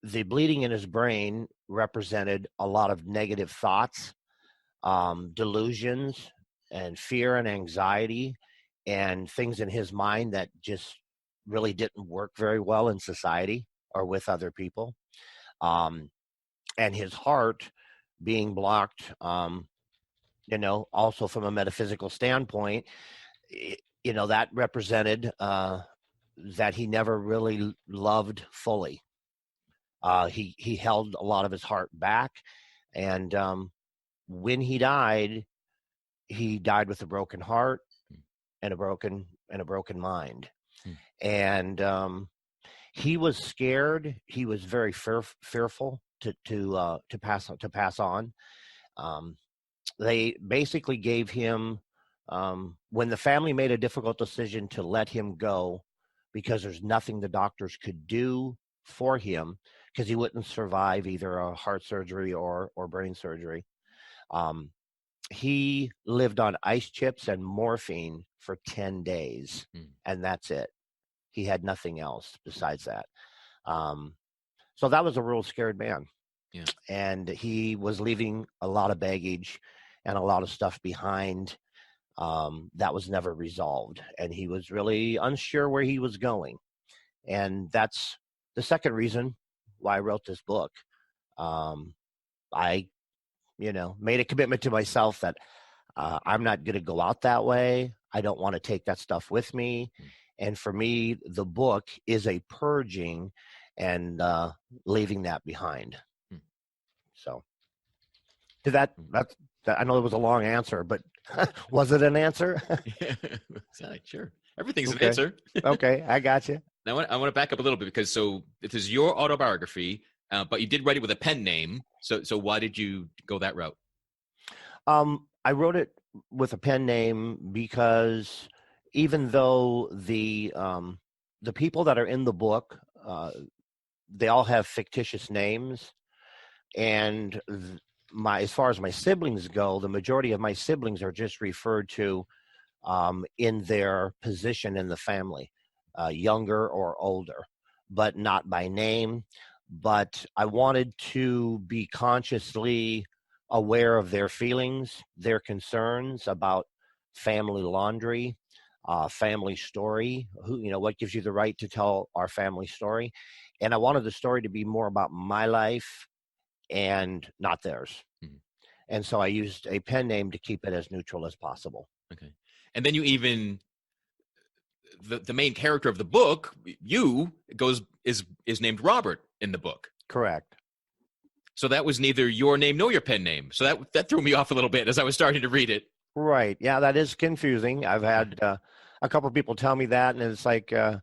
the bleeding in his brain represented a lot of negative thoughts, delusions, and fear and anxiety, and things in his mind that just really didn't work very well in society or with other people. Um, and his heart being blocked, also from a metaphysical standpoint, that represented that he never really loved fully. He held a lot of his heart back, and when he died with a broken heart and a broken mind. And he was scared. He was very fearful to pass on. They basically gave him, when the family made a difficult decision to let him go, because there's nothing the doctors could do for him, because he wouldn't survive either a heart surgery or brain surgery. He lived on ice chips and morphine for 10 days, and that's it. He had nothing else besides that. So that was a real scared man. Yeah. And he was leaving a lot of baggage and a lot of stuff behind that was never resolved. And he was really unsure where he was going. And that's the second reason why I wrote this book. I made a commitment to myself that I'm not going to go out that way. I don't want to take that stuff with me. And for me, the book is a purging and leaving that behind. So to that, I know it was a long answer, but was it an answer? Sure. Everything's an answer. Okay, I got you. Now, I want to back up a little bit, because this is your autobiography, but you did write it with a pen name. So why did you go that route? I wrote it with a pen name because even though the people that are in the book, they all have fictitious names, and as far as my siblings go, the majority of my siblings are just referred to in their position in the family, younger or older, but not by name. But I wanted to be consciously aware of their feelings, their concerns about family laundry, family story, what gives you the right to tell our family story. And I wanted the story to be more about my life and not theirs. And so I used a pen name to keep it as neutral as possible. Okay. And then you even, the main character of the book, is named Robert in the book. Correct. So that was neither your name nor your pen name. So that threw me off a little bit as I was starting to read it. Right. Yeah, that is confusing. I've had a couple of people tell me that, and it's like, and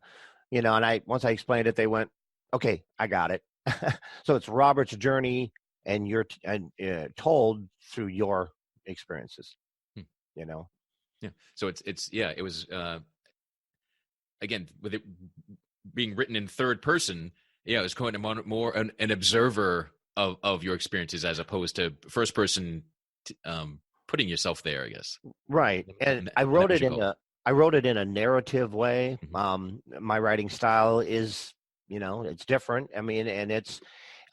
once I explained it, they went, okay, I got it. So it's Robert's journey, and you're told through your experiences, Yeah. So it was, again, with it being written in third person, it was going to more an observer of your experiences as opposed to first person, putting yourself there, I guess. Right. And I wrote it in a narrative way. My writing style is, it's different. I mean, and it's,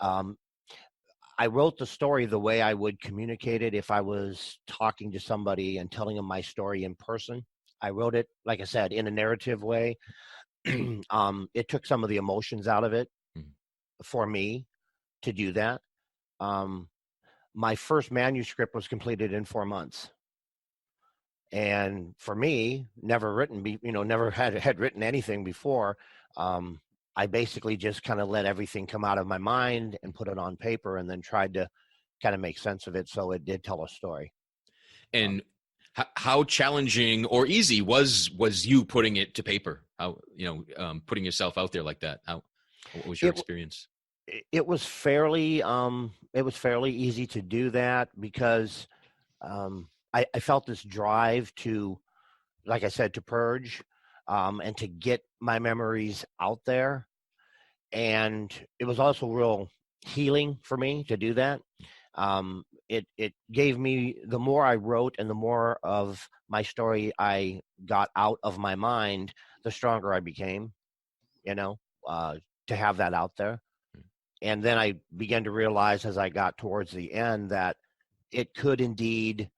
I wrote the story the way I would communicate it if I was talking to somebody and telling them my story in person. I wrote it, like I said, in a narrative way. It took some of the emotions out of it for me to do that. My first manuscript was completed in 4 months. And for me, never had written anything before. I basically just kind of let everything come out of my mind and put it on paper, and then tried to kind of make sense of it so it did tell a story. And how challenging or easy was you putting it to paper? How, putting yourself out there like that? What was your experience? It was fairly easy to do that because I felt this drive to, like I said, to purge and to get my memories out there. And it was also real healing for me to do that. It gave me, the more I wrote and the more of my story I got out of my mind, the stronger I became, to have that out there. And then I began to realize as I got towards the end that it could indeed,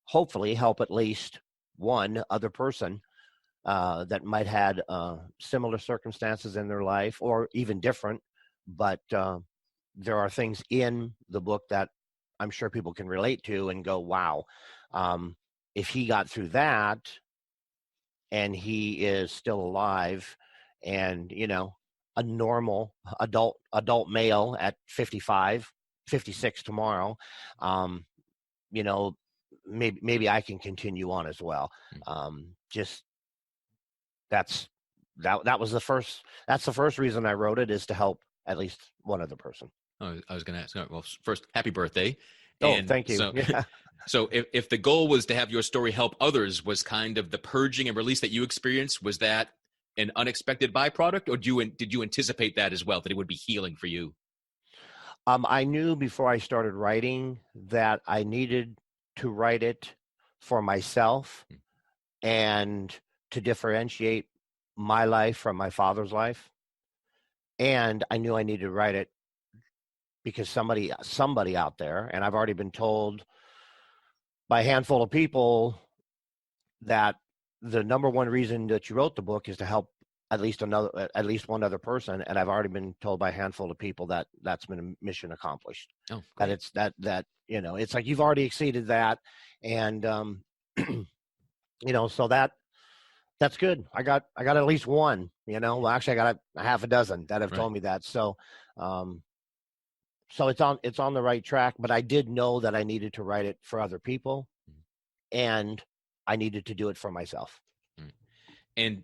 hopefully, help at least one other person that might had similar circumstances in their life or even different. But there are things in the book that I'm sure people can relate to and go, wow, if he got through that and he is still alive and, a normal adult male at 55, 56 tomorrow, you know, maybe I can continue on as well. Just that's that was that's the first reason I wrote it, is to help at least one other person. I was going to ask. Well, first, happy birthday. Oh, And thank you. so, Yeah. so if the goal was to have your story help others, was kind of the purging and release that you experienced, was that an unexpected byproduct, or did you anticipate that as well, that it would be healing for you? I knew before I started writing that I needed to write it for myself and to differentiate my life from my father's life. And I knew I needed to write it because somebody out there, and I've already been told by a handful of people that the number one reason that you wrote the book is to help at least one other person. And I've already been told by a handful of people that that's been a mission accomplished. Oh, that great. it's that it's like you've already exceeded that. And so that's good. I got at least one, well, actually I got a half a dozen that have Right. told me that. So so it's on the right track, but I did know that I needed to write it for other people, and I needed to do it for myself. And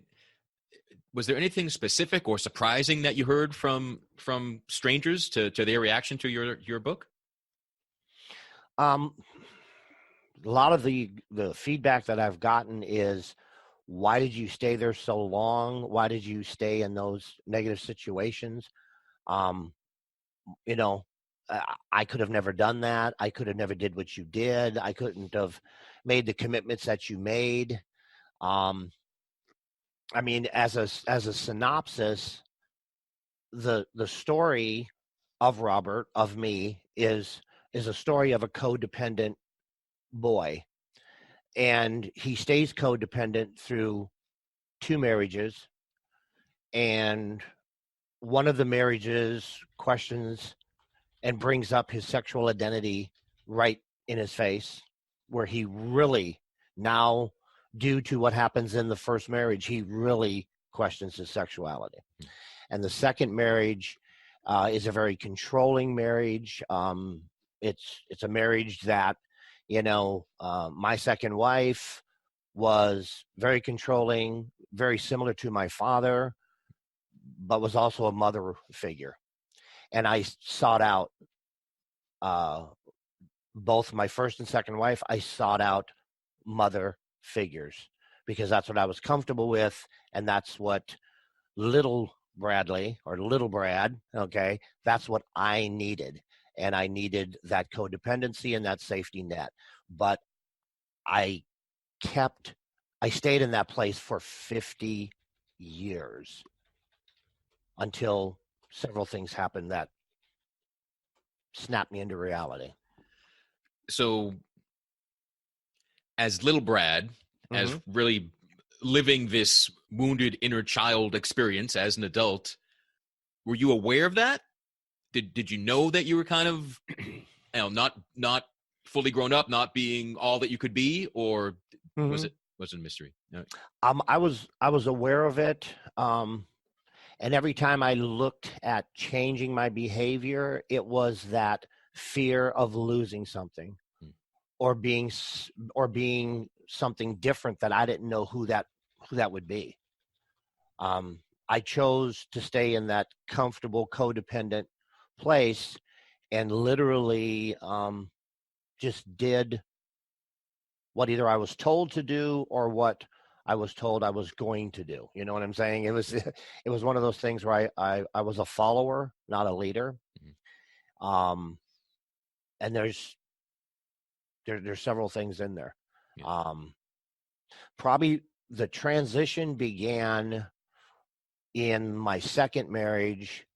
was there anything specific or surprising that you heard from strangers to their reaction to your book? A lot of the feedback that I've gotten is, why did you stay there so long? Why did you stay in those negative situations? Um, you know, I could have never done that. I could have never did what you did. I couldn't have made the commitments that you made. Um, I mean, as a synopsis, the story of Robert, of me, is a story of a codependent boy, and he stays codependent through two marriages, and one of the marriages questions and brings up his sexual identity right in his face, where he really now, due to what happens in the first marriage, he really questions his sexuality. And the second marriage is a very controlling marriage. It's a marriage that, my second wife was very controlling, very similar to my father, but was also a mother figure. And I sought out both my first and second wife. I sought out mother figures because that's what I was comfortable with, and that's what little Bradley, or little Brad, okay, that's what I needed. And I needed that codependency and that safety net. But I stayed in that place for 50 years until several things happened that snapped me into reality. So, as little Brad, as really living this wounded inner child experience as an adult, were you aware of that? Did you know that you were kind of, not fully grown up, not being all that you could be, or was it a mystery? No. I was aware of it, and every time I looked at changing my behavior, it was that fear of losing something, or being something different that I didn't know who that would be. I chose to stay in that comfortable, codependent place, and literally just did what either I was told to do or what I was told I was going to do. You know what I'm saying? It was one of those things where I was a follower, not a leader. And there's several things in there. Probably the transition began in my second marriage,